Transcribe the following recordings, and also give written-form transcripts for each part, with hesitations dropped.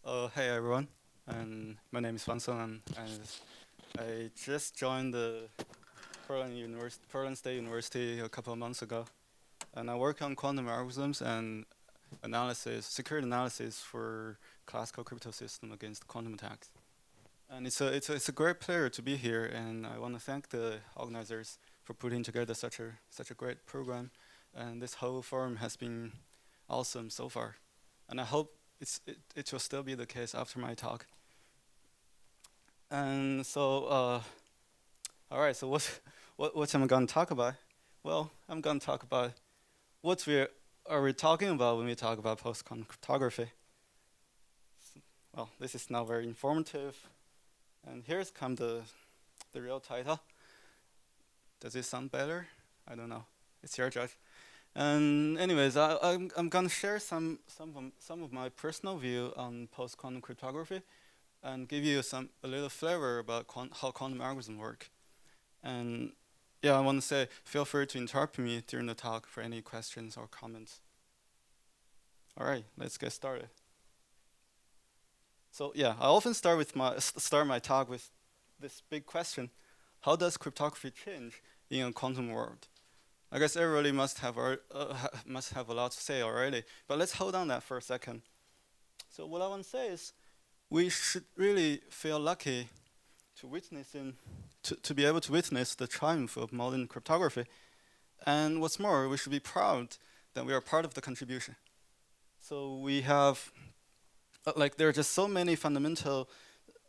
Hey everyone, and my name is Fang, and I just joined the Portland State University a couple of months ago, and I work on quantum algorithms and security analysis for classical crypto system against quantum attacks. And it's a great pleasure to be here, and I want to thank the organizers for putting together such a great program, and this whole forum has been awesome so far, and I hope it will still be the case after my talk. And so, all right. So what am I going to talk about? Well, I'm going to talk about what we are we talking about when we talk about post-quantum cryptography. Well, this is now very informative, and here's come the real title. Does it sound better? I don't know. It's your judge. And anyways, I'm gonna share some of my personal view on post-quantum cryptography and give you a little flavor about how quantum algorithms work. And yeah, I want to say, feel free to interrupt me during the talk for any questions or comments. All right, let's get started. So yeah, I often start my talk with this big question: how does cryptography change in a quantum world? I guess everybody must have a lot to say already, but let's hold on that for a second. So what I want to say is, we should really feel lucky to to be able to witness the triumph of modern cryptography. And what's more, we should be proud that we are part of the contribution. So we have, there are just so many fundamental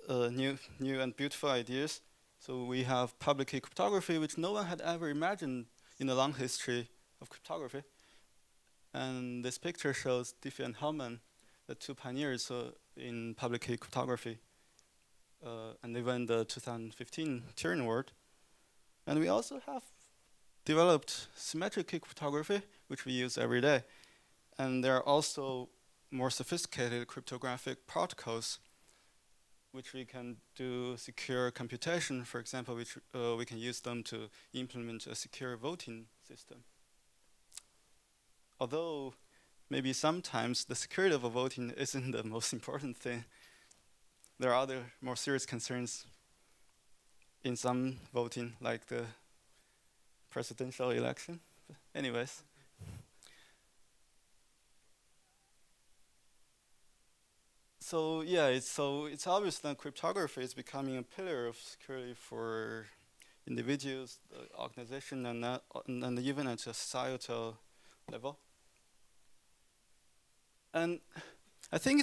new and beautiful ideas. So we have public key cryptography, which no one had ever imagined in the long history of cryptography. And this picture shows Diffie and Hellman, the two pioneers in public key cryptography. And they won the 2015 Turing Award. And we also have developed symmetric key cryptography, which we use every day. And there are also more sophisticated cryptographic protocols, which we can do secure computation. For example, which we can use them to implement a secure voting system. Although maybe sometimes the security of a voting isn't the most important thing. There are other more serious concerns in some voting, like the presidential election. But anyways, it's obvious that cryptography is becoming a pillar of security for individuals, the organization, and even at a societal level. And I think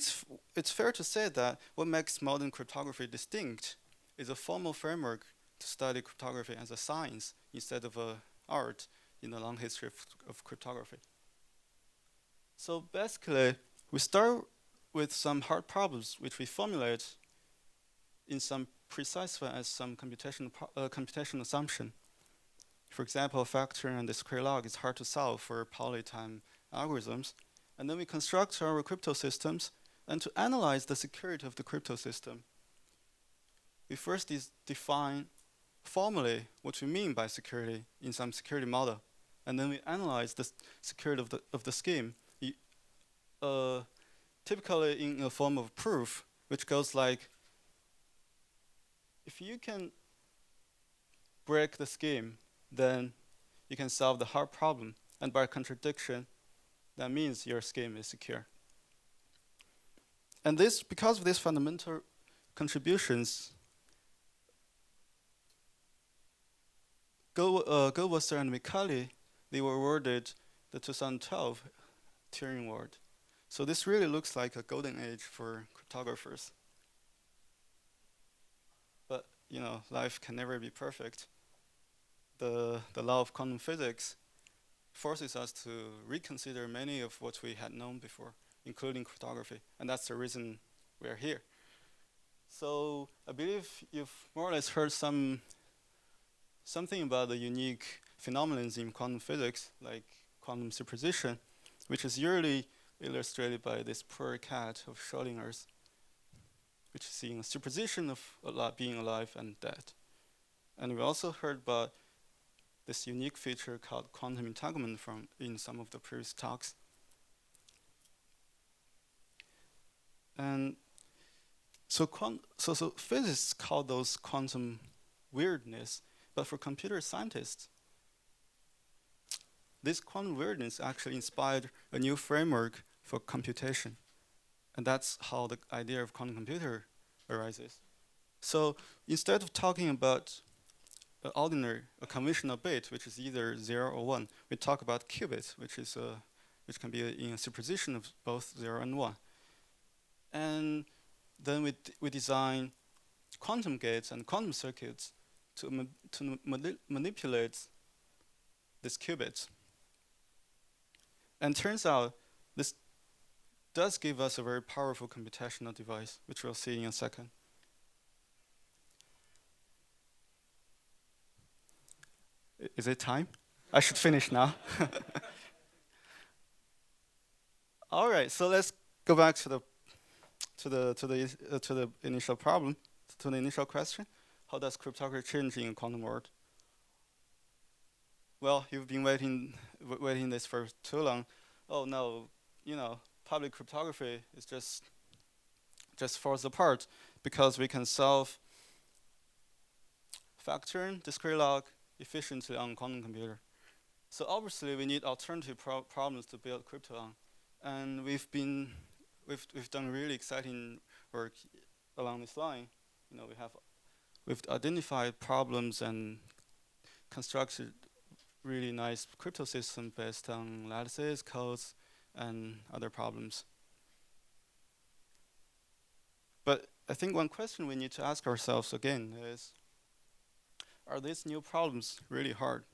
it's fair to say that what makes modern cryptography distinct is a formal framework to study cryptography as a science instead of a art in the long history of cryptography. So basically, we start with some hard problems which we formulate in some precise way as some computation assumption. For example, factoring and the square log is hard to solve for polytime algorithms. And then we construct our crypto systems, and to analyze the security of the crypto system, we first define formally what we mean by security in some security model. And then we analyze the security of the scheme, typically in a form of proof, which goes like, if you can break the scheme, then you can solve the hard problem. And by contradiction, that means your scheme is secure. And because of these fundamental contributions, Goldwasser and Micali, they were awarded the 2012 Turing Award. So this really looks like a golden age for cryptographers. But life can never be perfect. The law of quantum physics forces us to reconsider many of what we had known before, including cryptography, and that's the reason we are here. So I believe you've more or less heard something about the unique phenomena in quantum physics, like quantum superposition, which is usually illustrated by this poor cat of Schrodinger's, which is seeing a superposition of being alive and dead. And we also heard about this unique feature called quantum entanglement in some of the previous talks. And So physicists call those quantum weirdness, but for computer scientists, this quantum weirdness actually inspired a new framework for computation. And that's how the idea of quantum computer arises. So instead of talking about a conventional bit, which is either 0 or 1, we talk about qubits, which can be in a superposition of both 0 and 1. And then we design quantum gates and quantum circuits to manipulate these qubits. And turns out this does give us a very powerful computational device, which we'll see in a second. Is it time? I should finish now. All right, so let's go back to the initial problem, to the initial question. How does cryptography change in a quantum world? Well, you've been waiting this for too long. Oh no, public cryptography is just falls apart because we can solve factoring, discrete log efficiently on quantum computer. So obviously we need alternative problems to build crypto on, and we've done really exciting work along this line. We've identified problems and constructed really nice crypto system based on lattices, codes, and other problems. But I think one question we need to ask ourselves again is, are these new problems really hard?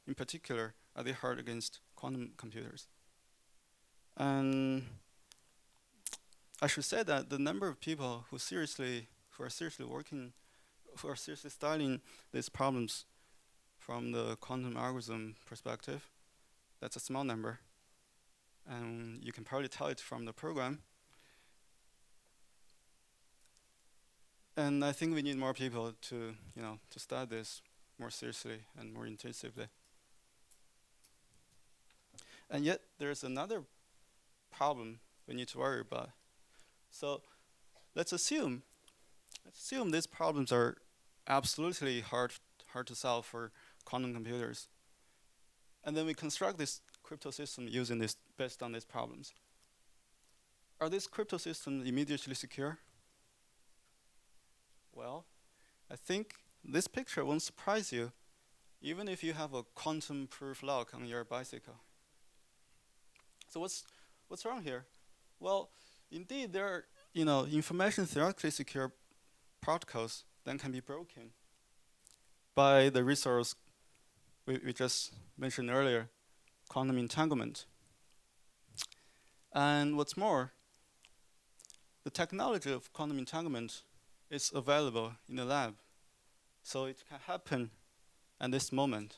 In particular, are they hard against quantum computers? And I should say that the number of people who are seriously studying these problems from the quantum algorithm perspective, that's a small number. And you can probably tell it from the program. And I think we need more people to study this more seriously and more intensively. And yet there's another problem we need to worry about. So let's assume these problems are absolutely hard to solve for quantum computers. And then we construct this crypto system based on these problems. Are these crypto systems immediately secure? Well, I think this picture won't surprise you, even if you have a quantum proof lock on your bicycle. So what's wrong here? Well, indeed there are information theoretically secure protocols that can be broken by the resource we just mentioned earlier, quantum entanglement. And what's more, the technology of quantum entanglement is available in the lab, so it can happen at this moment.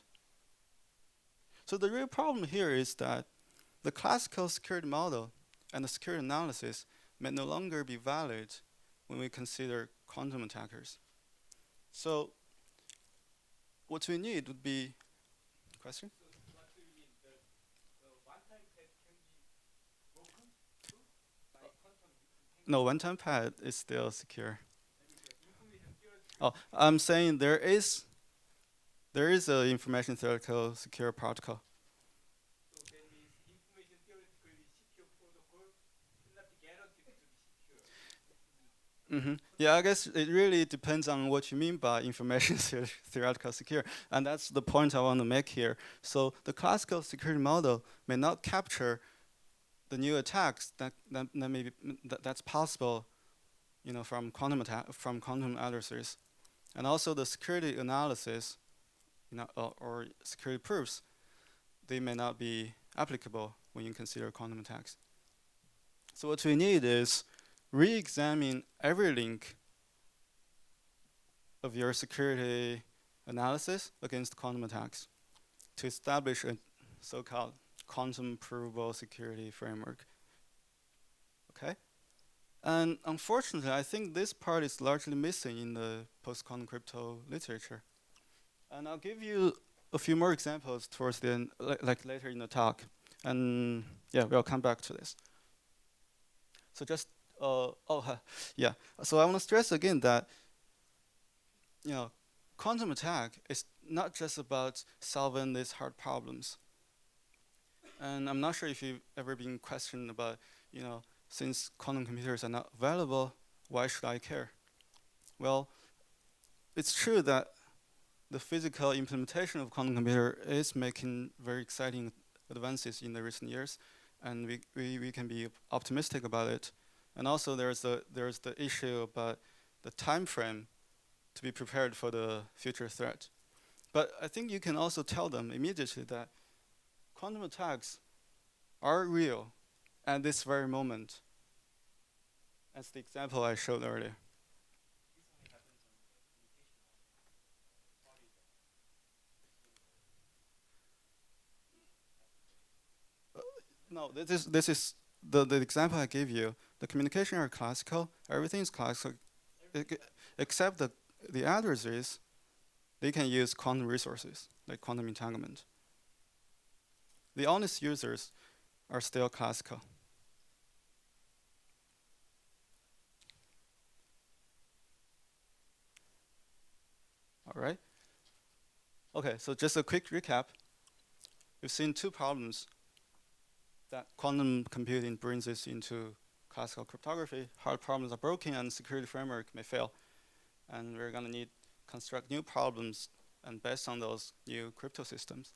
So the real problem here is that the classical security model and the security analysis may no longer be valid when we consider quantum attackers. So what we need would be, question? So what do you mean? The one-time pad can be broken too by quantum entanglement? No, one-time pad is still secure. Information theoretical. Oh, I'm saying there is an information theoretical secure protocol. So that means information theoretically secure protocol cannot be guaranteed to be secure. Yeah, I guess it really depends on what you mean by information theoretical secure, and that's the point I want to make here. So the classical security model may not capture the new attacks that's possible, from quantum adversaries, and also the security analysis, or security proofs, they may not be applicable when you consider quantum attacks. So what we need is re-examine every link of your security analysis against quantum attacks to establish a so-called quantum provable security framework. Okay? And unfortunately, I think this part is largely missing in the post-quantum crypto literature. And I'll give you a few more examples towards the end, like later in the talk. And yeah, we'll come back to this. So just yeah. So I want to stress again that you know, quantum attack is not just about solving these hard problems. And I'm not sure if you've ever been questioned about, you know, since quantum computers are not available, why should I care? Well, it's true that the physical implementation of quantum computer is making very exciting advances in the recent years, and we can be optimistic about it. And also there's the issue about the time frame to be prepared for the future threat. But I think you can also tell them immediately that quantum attacks are real at this very moment, as the example I showed earlier. No, this is the example I gave you. The communication are classical. Everything is classical, except the adversaries. They can use quantum resources like quantum entanglement. The honest users are still classical. All right. Okay. So just a quick recap. We've seen two problems that quantum computing brings us into classical cryptography. Hard problems are broken and security framework may fail. And we're gonna need construct new problems and based on those new crypto systems.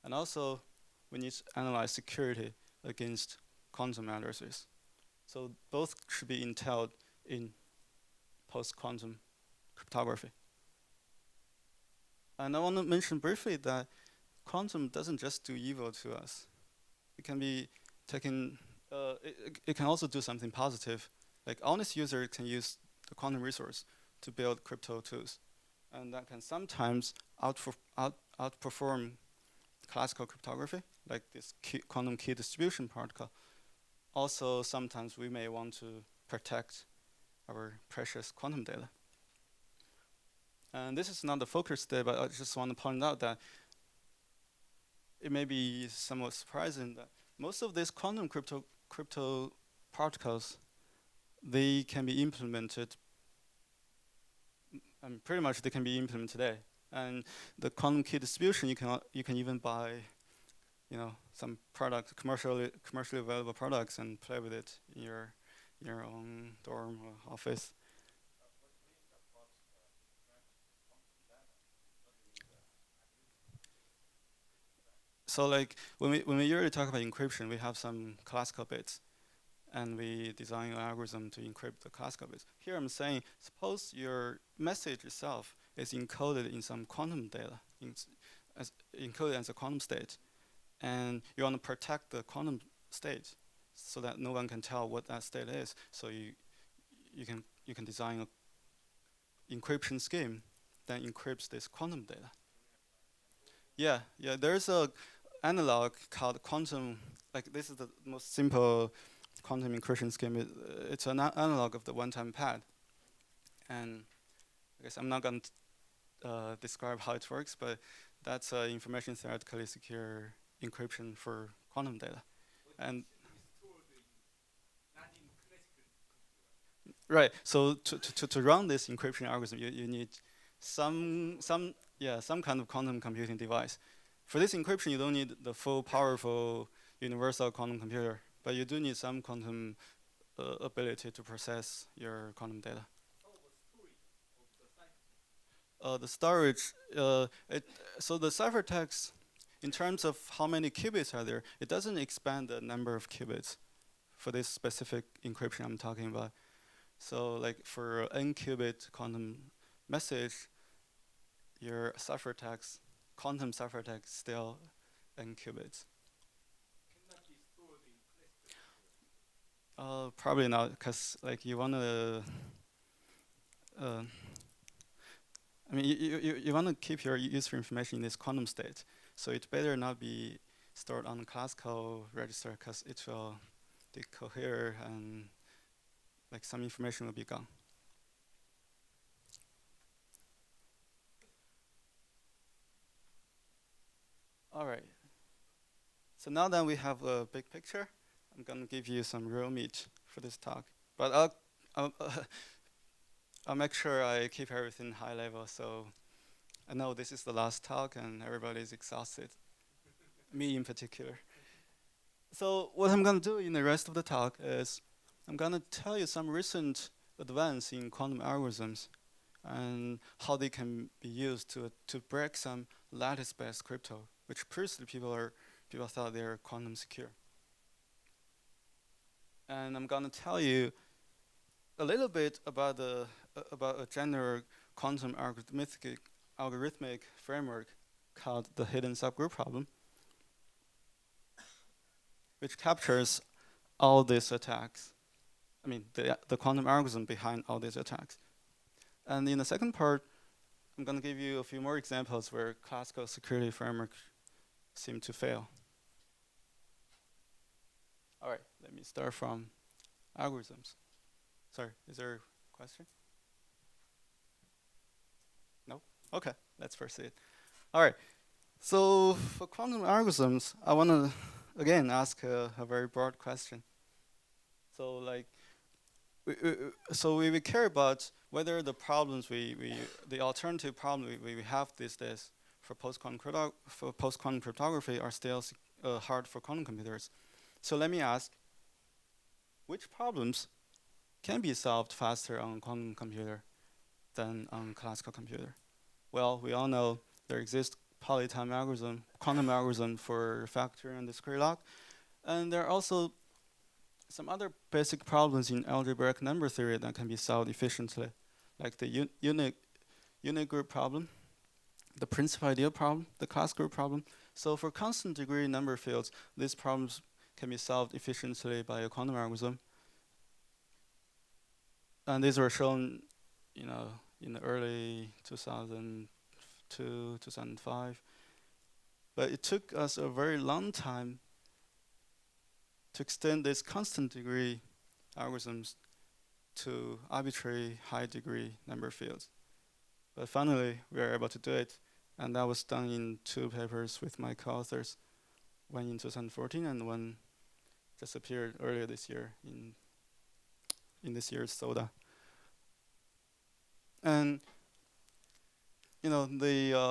And also we need to analyze security against quantum adversaries. So both should be entailed in post-quantum cryptography. And I want to mention briefly that quantum doesn't just do evil to us. It can be taken, it can also do something positive. Like honest user can use the quantum resource to build crypto tools. And that can sometimes outperform classical cryptography, like this quantum key distribution protocol. Also, sometimes we may want to protect our precious quantum data. And this is not the focus today, but I just want to point out that it may be somewhat surprising that most of these quantum crypto protocols, they can be implemented, and pretty much they can be implemented today. And the quantum key distribution, you can even buy, you know, some product commercially available products and play with it in your own dorm or office. So like when we usually talk about encryption, we have some classical bits, and we design an algorithm to encrypt the classical bits. Here I'm saying, suppose your message itself is encoded in some quantum data, encoded as a quantum state, and you want to protect the quantum state so that no one can tell what that state is. So you can design an encryption scheme that encrypts this quantum data. Yeah. There's a analog called quantum. Like this is the most simple quantum encryption scheme. It's an analog of the one-time pad, and I guess I'm not going to describe how it works, but that's information theoretically secure encryption for quantum data. And right, so to run this encryption algorithm, you need some kind of quantum computing device. For this encryption, you don't need the full powerful universal quantum computer, but you do need some quantum ability to process your quantum data. The storage, so the ciphertext, in terms of how many qubits are there, it doesn't expand the number of qubits for this specific encryption I'm talking about. So like for n qubit quantum message, your ciphertext, quantum ciphertext still n qubits. Probably not, because like you want to, uh, I mean, you want to keep your user information in this quantum state. So it better not be stored on classical register, because it will decohere and like some information will be gone. All right. So now that we have a big picture, I'm gonna give you some real meat for this talk. But I'll, I'll make sure I keep everything high level. So I know this is the last talk and everybody's exhausted, me in particular. So what I'm gonna do in the rest of the talk is I'm gonna tell you some recent advance in quantum algorithms and how they can be used to break some lattice-based crypto, which previously people thought they're quantum secure. And I'm gonna tell you a little bit about about a general quantum algorithmic framework called the hidden subgroup problem, which captures all these attacks. I mean, the quantum algorithm behind all these attacks. And in the second part, I'm going to give you a few more examples where classical security frameworks seem to fail. All right, let me start from algorithms. Sorry, is there a question? No? Okay, let's proceed. All right, so for quantum algorithms, I want to again ask a very broad question. So like, we care about whether the problems the alternative problem we have these days for post-quantum cryptography are still hard for quantum computers. So let me ask, which problems can be solved faster on a quantum computer than on a classical computer? Well, we all know there exists polytime algorithm, quantum algorithm for factoring and discrete log, and there are also some other basic problems in algebraic number theory that can be solved efficiently, like the unit group problem, the principal ideal problem, the class group problem. So for constant degree number fields, these problems can be solved efficiently by a quantum algorithm. And these were shown, in the early 2002, 2005. But it took us a very long time to extend these constant degree algorithms to arbitrary high degree number fields. But finally, we were able to do it. And that was done in 2 papers with my co-authors, one in 2014 and one just appeared earlier this year in this year's SODA. And the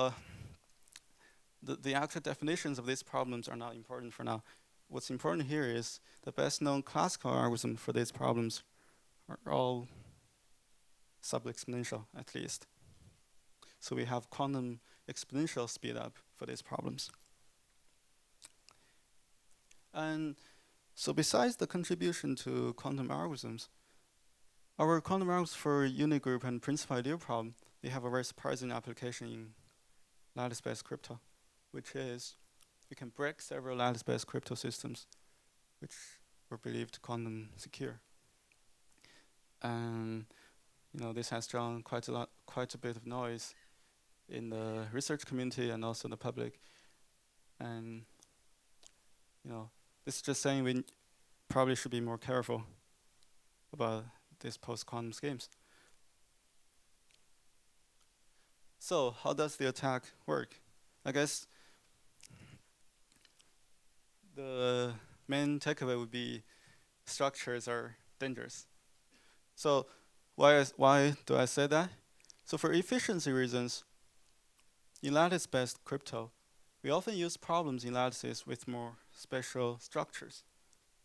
actual definitions of these problems are not important for now. What's important here is the best known classical algorithm for these problems are all sub-exponential, at least. So we have quantum exponential speed up for these problems. And so besides the contribution to quantum algorithms, our quantum algorithms for unit group and principal ideal problem, they have a very surprising application in lattice-based crypto, which is we can break several lattice-based crypto systems which were believed quantum secure. And this has drawn quite a bit of noise in the research community and also the public. And this is just saying we probably should be more careful about these post-quantum schemes. So how does the attack work? I guess the main takeaway would be structures are dangerous. So why do I say that? So for efficiency reasons, in lattice-based crypto, we often use problems in lattices with more special structures.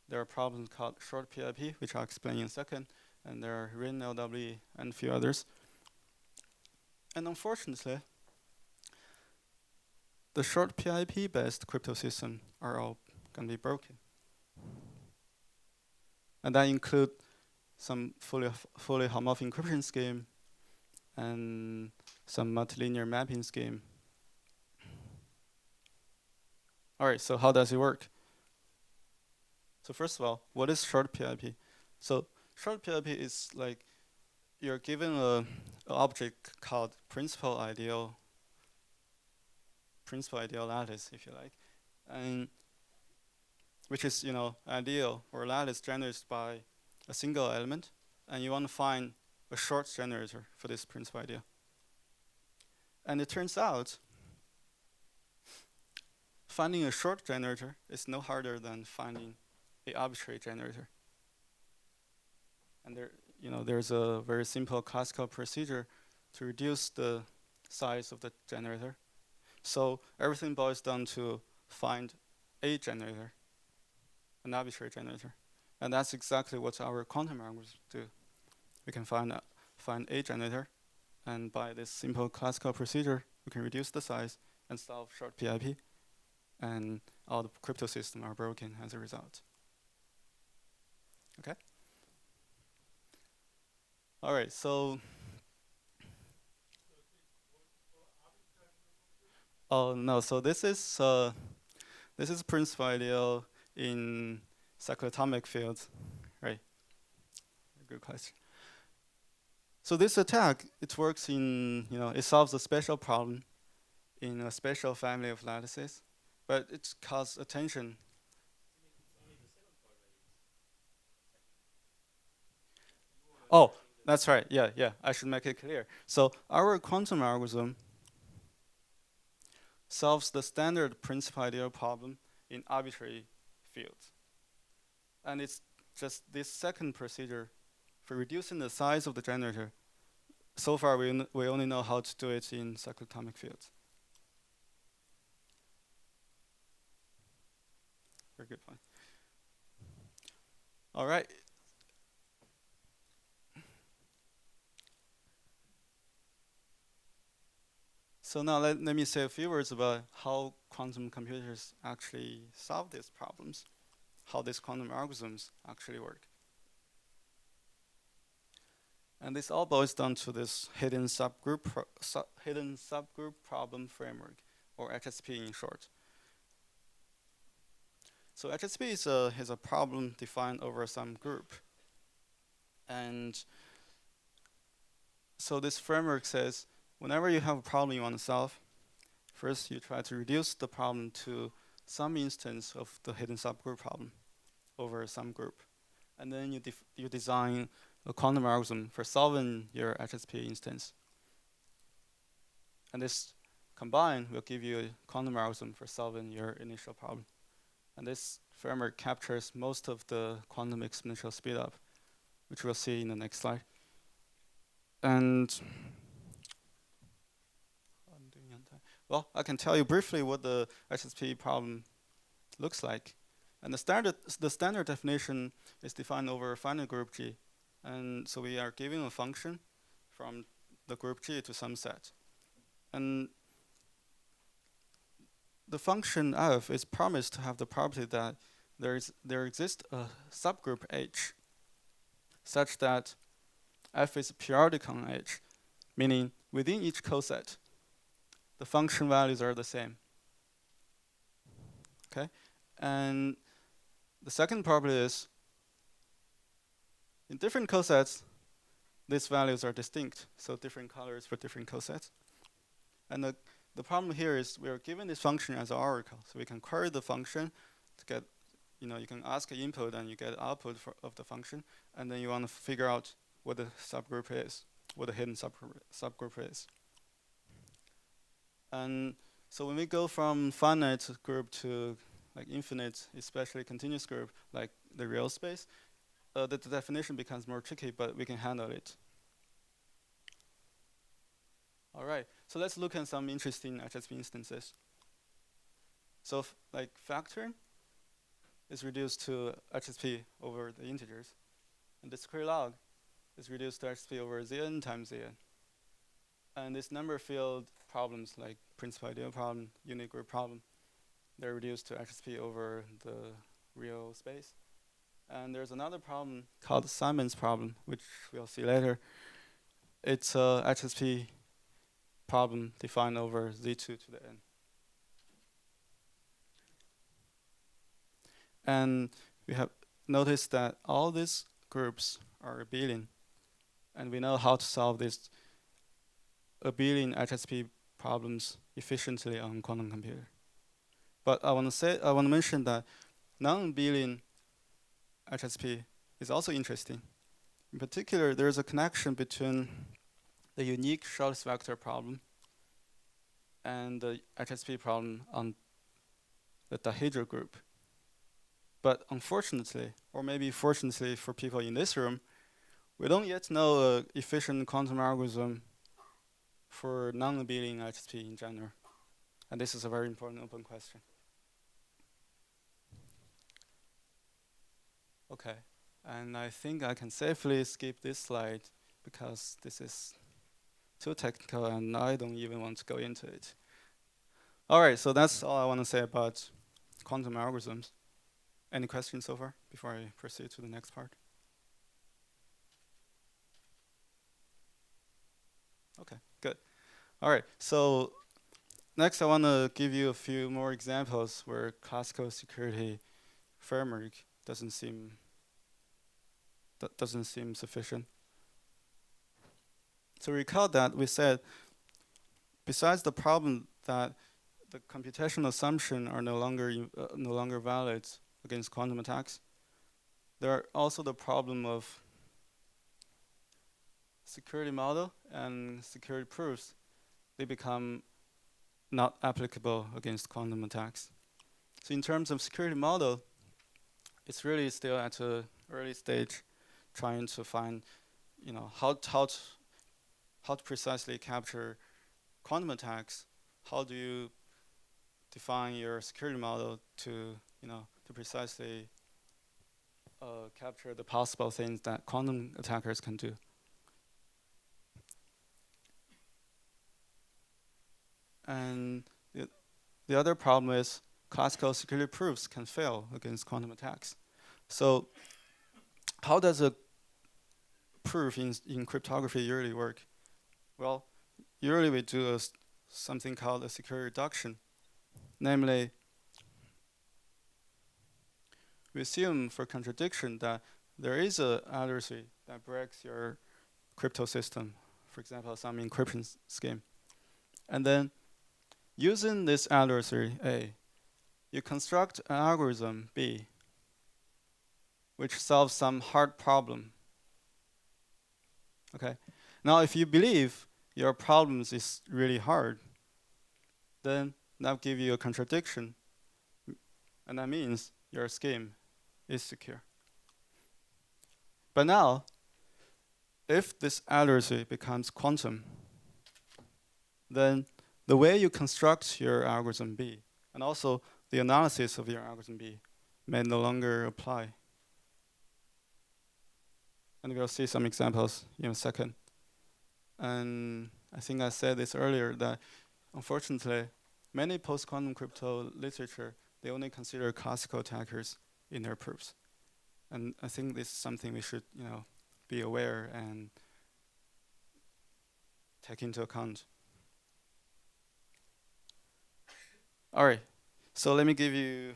There are problems called short PIP, which I'll explain in a second, and there are RIN LWE and a few others. And unfortunately, the short PIP-based crypto systems are all going to be broken. And that include some fully homomorphic encryption scheme and some multilinear mapping scheme. All right, so how does it work? So first of all, what is short PIP? So short PIP is like you're given an object called principal ideal lattice, if you like, and which is ideal or lattice generated by a single element, and you want to find a short generator for this principal ideal. And it turns out finding a short generator is no harder than finding an arbitrary generator. And there's a very simple classical procedure to reduce the size of the generator. So everything boils down to find a generator, an arbitrary generator. And that's exactly what our quantum algorithms do. We can find a generator, and by this simple classical procedure, we can reduce the size and solve short PIP, and all the crypto systems are broken as a result. Okay? All right, so oh no, so this is principal ideal in cyclotomic fields, right? Good question. So this attack, it works in, it solves a special problem in a special family of lattices, but it causes attention. Oh, that's right. Yeah. I should make it clear. So our quantum algorithm solves the standard principal ideal problem in arbitrary fields. And it's just this second procedure for reducing the size of the generator. So far, we only know how to do it in cyclotomic fields. Very good point. All right. So now let me say a few words about how quantum computers actually solve these problems, how these quantum algorithms actually work. And this all boils down to this hidden subgroup problem framework, or HSP in short. So HSP is a problem defined over some group. And so this framework says, whenever you have a problem you want to solve, first you try to reduce the problem to some instance of the hidden subgroup problem over some group. And then you design a quantum algorithm for solving your HSP instance. And this combined will give you a quantum algorithm for solving your initial problem. And this framework captures most of the quantum exponential speedup, which we'll see in the next slide. And well, I can tell you briefly what the HSP problem looks like. And the standard definition is defined over a finite group G. And so we are giving a function from the group G to some set. And the function f is promised to have the property that there exists a subgroup H such that f is periodic on H, meaning within each coset, the function values are the same. Okay? And the second property is in different cosets, these values are distinct, so different colors for different cosets. And the problem here is we are given this function as an oracle, so we can query the function to get, you can ask an input and you get output of the function, and then you want to figure out what the subgroup is, what the hidden subgroup is. And so when we go from finite group to like infinite, especially continuous group, like the real space, the definition becomes more tricky, but we can handle it. All right, so let's look at some interesting HSP instances. So like factoring is reduced to HSP over the integers, and the square log is reduced to HSP over Zn times Zn. And this number field problems like principal ideal problem, unit group problem, they're reduced to HSP over the real space. And there's another problem called Simon's problem, which we'll see later. It's a HSP problem defined over Z2 to the n. And we have noticed that all these groups are abelian. And we know how to solve these abelian HSP problems efficiently on quantum computer. But I want to mention that non-abelian HSP is also interesting. In particular, there is a connection between the unique shortest vector problem and the HSP problem on the dihedral group. But unfortunately, or maybe fortunately for people in this room, We don't yet know an efficient quantum algorithm for non-abelian HSP in general. And this is a very important open question. Okay, and I think I can safely skip this slide because this is too technical and I don't even want to go into it. All right, so that's all I want to say about quantum algorithms. Any questions so far before I proceed to the next part? Okay, good. All right, so next I want to give you a few more examples where classical security framework doesn't seem sufficient. So recall that we said, besides the problem that the computational assumptions are no longer valid against quantum attacks, there are also the problem of security model and security proofs. They become not applicable against quantum attacks. So in terms of security model, it's really still at an early stage, trying to find, how to precisely capture quantum attacks. How do you define your security model to precisely capture the possible things that quantum attackers can do? And the other problem is classical security proofs can fail against quantum attacks. So how does a proof in cryptography usually work? Well, usually we do something called a security reduction. Namely, we assume for contradiction that there is an adversary that breaks your crypto system, for example, some encryption scheme. And then using this adversary A, you construct an algorithm B, which solves some hard problem. Okay. Now, if you believe your problems is really hard, then that gives you a contradiction, and that means your scheme is secure. But now, if this adversary becomes quantum, then the way you construct your algorithm B, and also the analysis of your algorithm B, may no longer apply. And we'll see some examples in a second. And I think I said this earlier, that unfortunately, many post-quantum crypto literature, they only consider classical attackers in their proofs. And I think this is something we should, be aware and take into account. All right, so let me give you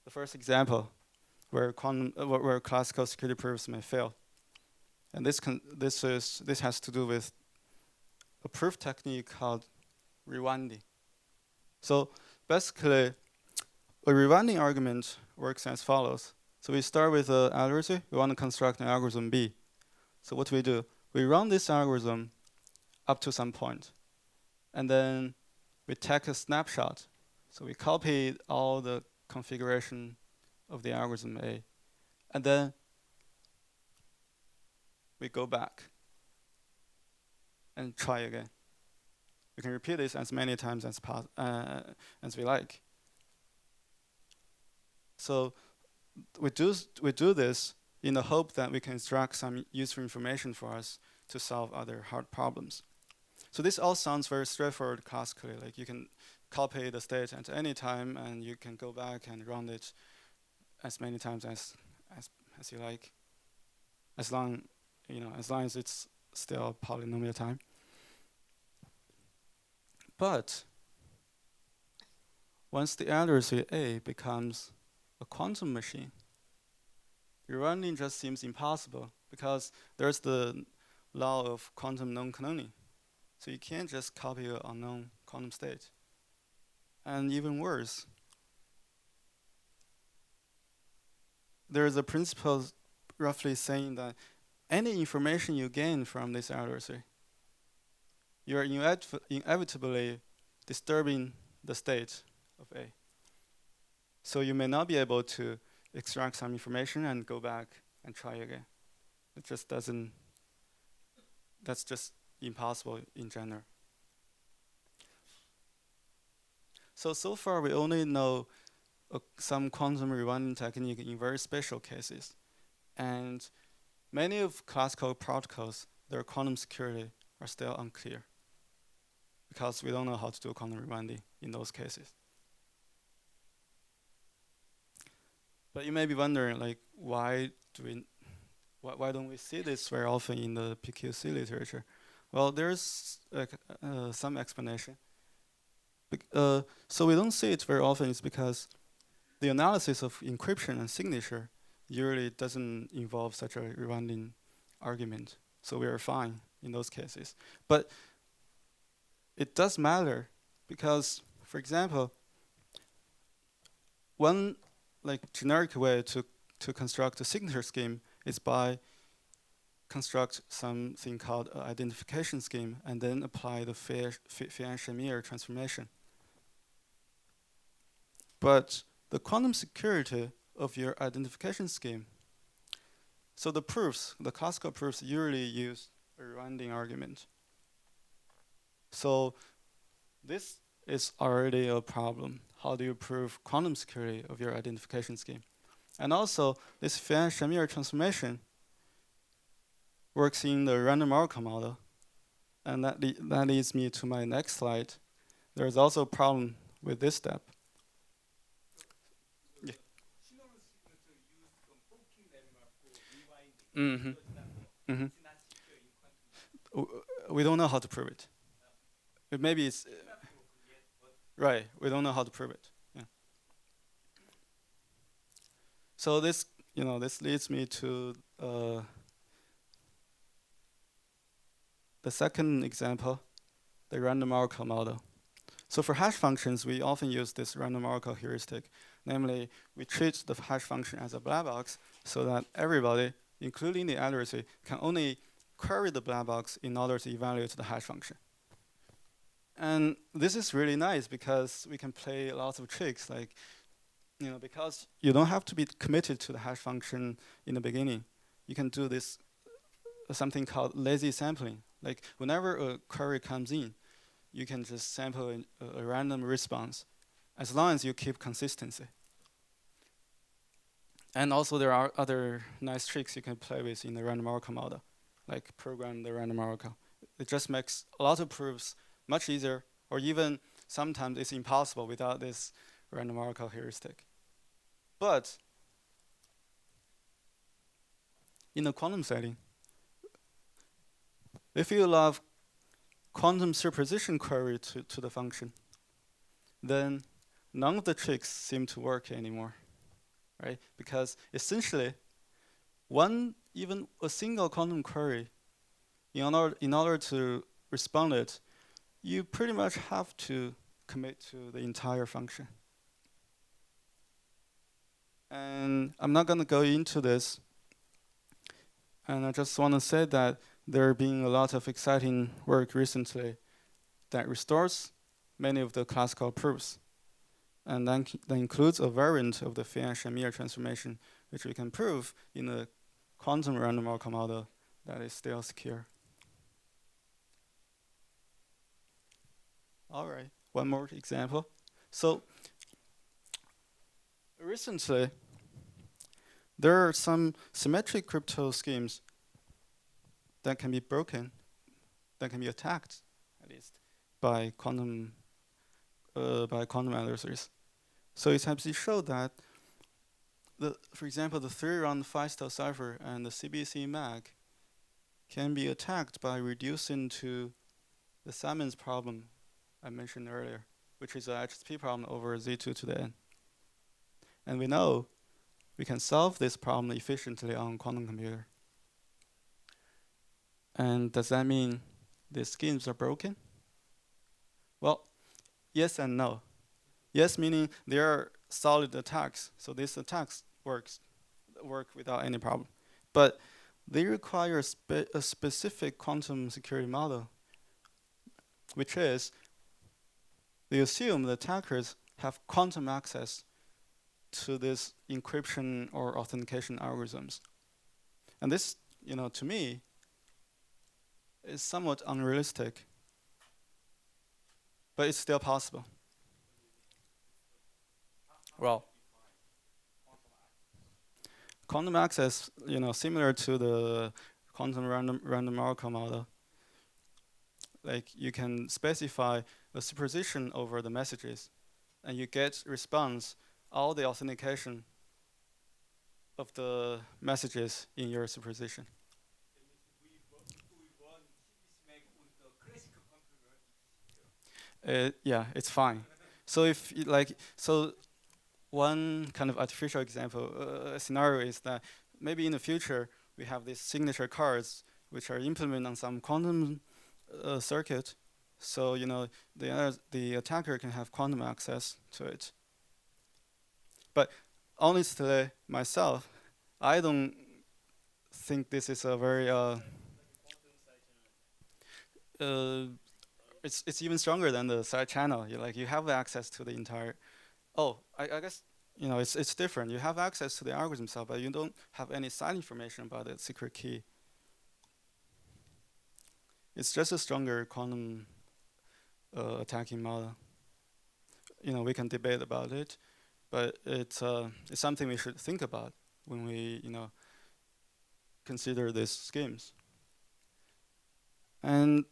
the first example where classical security proofs may fail. And this has to do with a proof technique called rewinding. So basically, a rewinding argument works as follows. So we start with an adversary. We want to construct an algorithm B. So what do? We run this algorithm up to some point. And then we take a snapshot. So we copy all the configuration of the algorithm A. And then we go back and try again. We can repeat this as many times as we like. So we do this in the hope that we can extract some useful information for us to solve other hard problems. So this all sounds very straightforward classically. Like you can copy the state at any time, and you can go back and run it as many times as you like, as long as it's still polynomial time. But once the adversary A becomes a quantum machine, rewinding just seems impossible because there's the law of quantum non-cloning. So you can't just copy an unknown quantum state. And even worse, there's a principle roughly saying that any information you gain from this adversary, you're inevitably disturbing the state of A. So you may not be able to extract some information and go back and try again. It just doesn't. That's just impossible in general. So far we only know some quantum rewinding technique in very special cases, and many of classical protocols, their quantum security are still unclear because we don't know how to do quantum rewinding in those cases. But you may be wondering, like, why don't we see this very often in the PQC literature? Well, there's some explanation. So we don't see it very often is because the analysis of encryption and signature usually doesn't involve such a rewinding argument. So we are fine in those cases. But it does matter because, for example, one generic way to construct a signature scheme is by construct something called an identification scheme and then apply the Fang-Shamir transformation. But the quantum security of your identification scheme, so the proofs, the classical proofs usually use a rewinding argument. So this is already a problem. How do you prove quantum security of your identification scheme? And also, this Fang-Shamir transformation works in the random outcome model. And that leads me to my next slide. There's also a problem with this step. Yeah. 신호를 signature used from forking lemma for rewinding. Mm-hmm. Mm-hmm. It's not secure in quantum. We don't know how to prove it. Maybe it's It's not broken yet, but right. We don't know how to prove it. Yeah. So this leads me to the second example, the random oracle model. So for hash functions, we often use this random oracle heuristic. Namely, we treat the hash function as a black box so that everybody, including the addressee, can only query the black box in order to evaluate the hash function. And this is really nice because we can play lots of tricks, like, because you don't have to be committed to the hash function in the beginning. You can do this something called lazy sampling. Like whenever a query comes in, you can just sample a random response, as long as you keep consistency. And also there are other nice tricks you can play with in the random oracle model, like program the random oracle. It just makes a lot of proofs much easier, or even sometimes it's impossible without this random oracle heuristic. But in a quantum setting, if you allow quantum superposition query to the function, then none of the tricks seem to work anymore, right? Because essentially, even a single quantum query, in order to respond it, you pretty much have to commit to the entire function. And I'm not going to go into this. And I just want to say that there have been a lot of exciting work recently that restores many of the classical proofs. And that includes a variant of the Fang-Shamir transformation, which we can prove in a quantum random oracle model that is still secure. All right, one more example. So recently, there are some symmetric crypto schemes that can be broken, that can be attacked, at least, by quantum adversaries. So it has been shown that, for example, the 3-round Feistel cipher and the CBC MAC can be attacked by reducing to the Simon's problem I mentioned earlier, which is a HSP problem over Z2 to the n. And we know we can solve this problem efficiently on quantum computer. And does that mean the schemes are broken? Well, yes and no. Yes, meaning there are solid attacks, so these attacks work without any problem. But they require a specific quantum security model, which is they assume the attackers have quantum access to this encryption or authentication algorithms. And this, to me, is somewhat unrealistic, but it's still possible. Well, quantum access, similar to the quantum random outcome model, like you can specify a superposition over the messages, and you get response all the authentication of the messages in your superposition. Yeah, it's fine. So one kind of artificial example scenario is that maybe in the future we have these signature cards which are implemented on some quantum circuit. So the attacker can have quantum access to it. But honestly, myself, I don't think this is a very it's even stronger than the side channel. You have access to the entire. Oh, I guess it's different. You have access to the algorithm itself, but you don't have any side information about the secret key. It's just a stronger quantum attacking model. We can debate about it, but it's something we should think about when we consider these schemes. And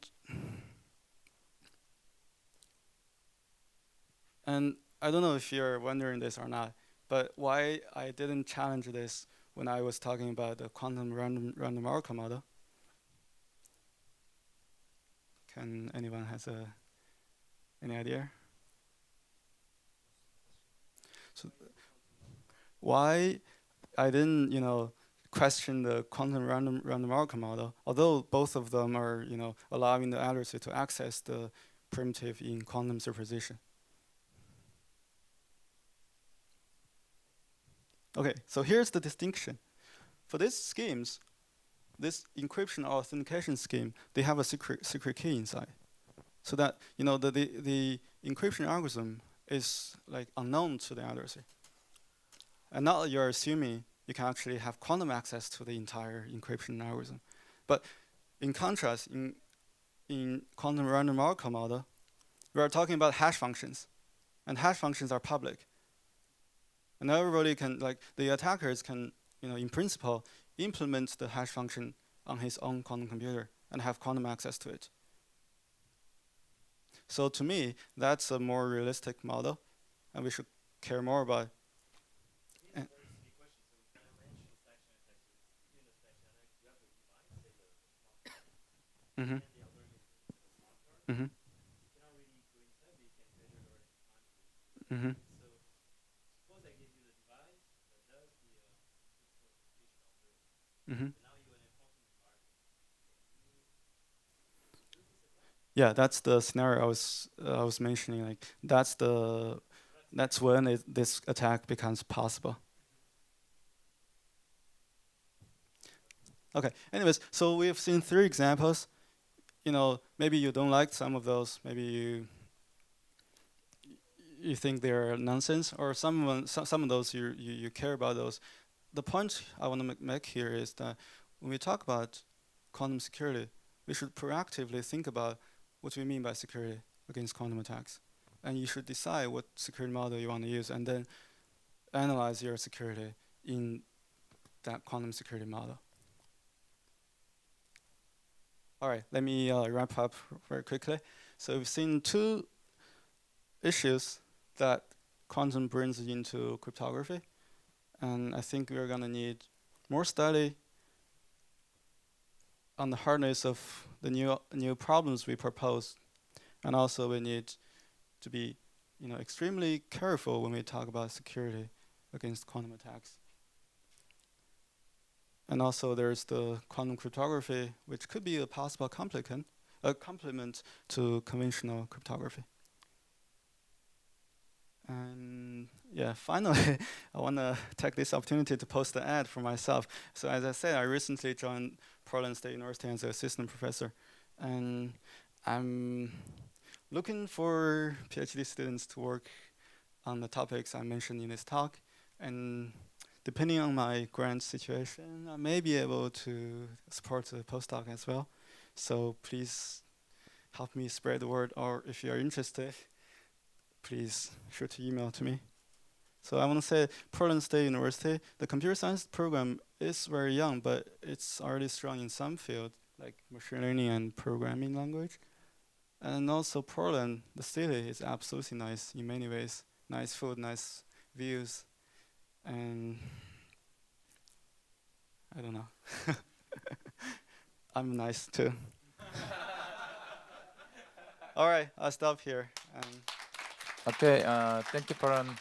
I don't know if you're wondering this or not, but why I didn't challenge this when I was talking about the quantum random outcome model? Can anyone has any idea? So why I didn't question the quantum random outcome model, although both of them are allowing the adversary to access the primitive in quantum superposition. Okay, so here's the distinction. For these schemes, this encryption or authentication scheme, they have a secret key inside, so that the encryption algorithm is like unknown to the adversary. And now you're assuming you can actually have quantum access to the entire encryption algorithm. But in contrast, in quantum random outcome model, we are talking about hash functions, and hash functions are public. And everybody can, the attackers can, in principle, implement the hash function on his own quantum computer and have quantum access to it. So to me, that's a more realistic model, and we should care more about. Mm-hmm. Mm-hmm. Mm-hmm. Mm-hmm. Yeah, that's the scenario I was mentioning. Like that's when this attack becomes possible. Okay. Anyways, so we've seen 3 examples. Maybe you don't like some of those. Maybe you think they're nonsense, or some of those you care about those. The point I want to make here is that when we talk about quantum security, we should proactively think about what we mean by security against quantum attacks. And you should decide what security model you want to use, and then analyze your security in that quantum security model. All right, let me wrap up very quickly. So we've seen 2 issues that quantum brings into cryptography, and I think we're going to need more study on the hardness of the new problems we propose, and also we need to be extremely careful when we talk about security against quantum attacks. And also there's the quantum cryptography, which could be a possible complement to conventional cryptography. And yeah, finally, I want to take this opportunity to post an ad for myself. So as I said, I recently joined Portland State University as an assistant professor, and I'm looking for PhD students to work on the topics I mentioned in this talk. And depending on my grant situation, I may be able to support a postdoc as well. So please help me spread the word, or if you are interested, please shoot an email to me. So I want to say Portland State University, the computer science program is very young, but it's already strong in some fields like machine learning and programming language. And also Portland, the city is absolutely nice in many ways. Nice food, nice views, and I don't know. I'm nice too. All right, I'll stop here. Okay, thank you for an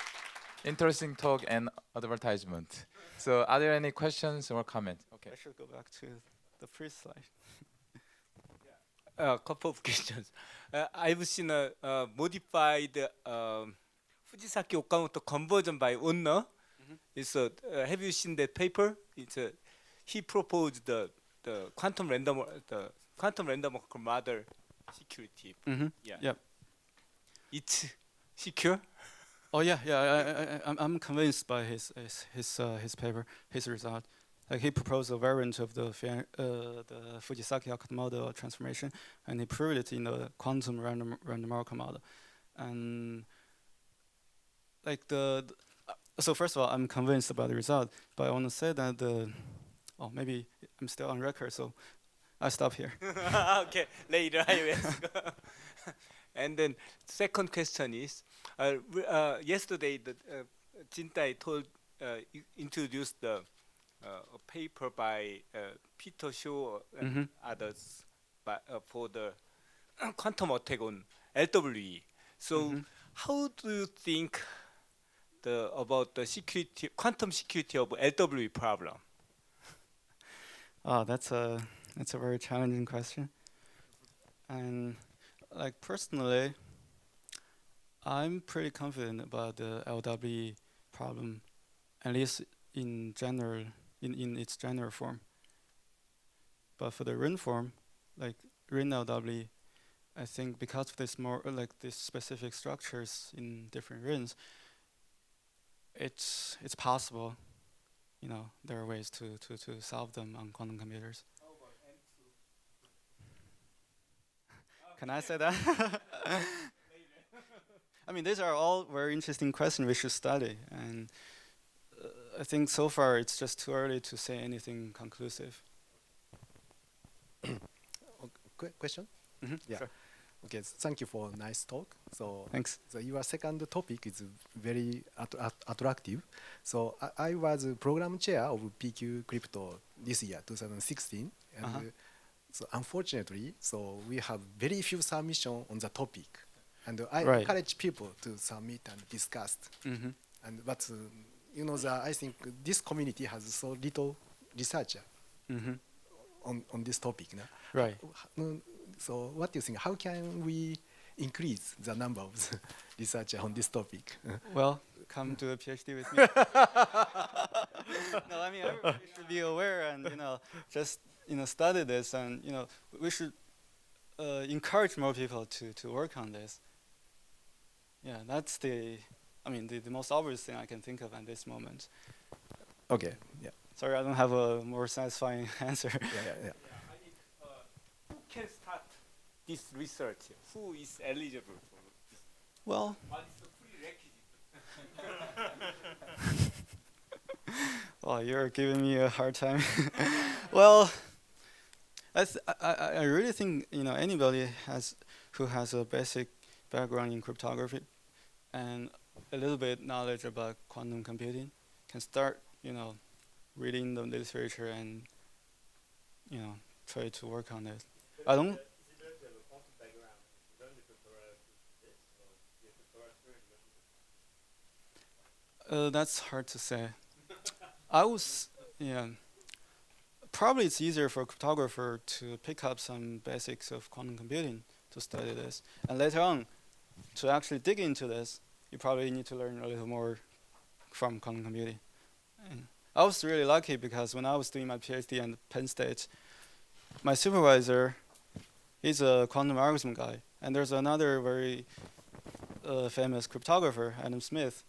interesting talk and advertisement. So, are there any questions or comments? Okay. I should go back to the first slide. A couple of questions. I've seen a modified Fujisaki Okamoto conversion by owner. It's have you seen that paper? It's he proposed the quantum random model security. Yeah. Yep. It's secure. Oh yeah. I'm convinced by his paper, his result. Like he proposed a variant of the Fujisaki Okamoto transformation, and he proved it in the quantum random marker model. And like so first of all, I'm convinced about the result, but I want to say that maybe I'm still on record, so I stop here. Okay, later I will ask. And then second question is, yesterday the Jintai introduced a paper by Peter Shaw and others for the quantum attack on LWE. So how do you think about the quantum security of LWE problem? Oh, that's a very challenging question. And like personally, I'm pretty confident about the LWE problem, at least in general, in its general form. But for the ring form, like ring LWE, I think because of this more like these specific structures in different rings, it's possible. You know, there are ways to solve them on quantum computers. How about M2? Can I say that? I mean, these are all very interesting questions we should study, and I think so far it's just too early to say anything conclusive. Question? Yeah. Sure. Okay, thank you for a nice talk. So, Thanks. your second topic is very attractive. So I was a program chair of PQ Crypto this year, 2016, and so unfortunately, so we have very few submissions on the topic, and I encourage people to submit and discuss. And but you know, I think this community has so little researcher on this topic. Right. So what do you think? How can we increase the number of researchers on this topic? Well, come do a PhD with me. No, I mean everybody should be aware and just study this, and we should encourage more people to work on this. Yeah, that's the most obvious thing I can think of at this moment. Okay. Yeah. Sorry, I don't have a more satisfying answer. Yeah. I mean, who can start this research? Who is eligible for this? Well, What is the prerequisite? well, you're giving me a hard time. Well, I really think anybody who has a basic background in cryptography and a little bit knowledge about quantum computing can start reading the literature and try to work on it. I don't. Is it better to have a quantum background to learn the cryptography this, or do you have cryptography and That's hard to say. Probably it's easier for a cryptographer to pick up some basics of quantum computing to study this. And later on, to actually dig into this, you probably need to learn a little more from quantum computing. And I was really lucky because when I was doing my PhD at Penn State, my supervisor, he's a quantum algorithm guy. And there's another very famous cryptographer, Adam Smith.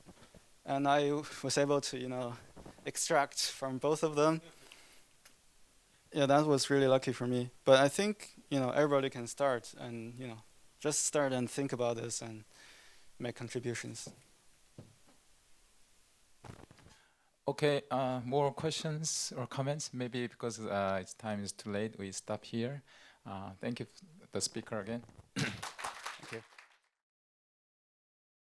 And I was able to, extract from both of them. Yeah, that was really lucky for me. But I think, everybody can start and, just start and think about this and make contributions. Okay, more questions or comments? Maybe because its time is too late, we stop here. Thank you, the speaker again.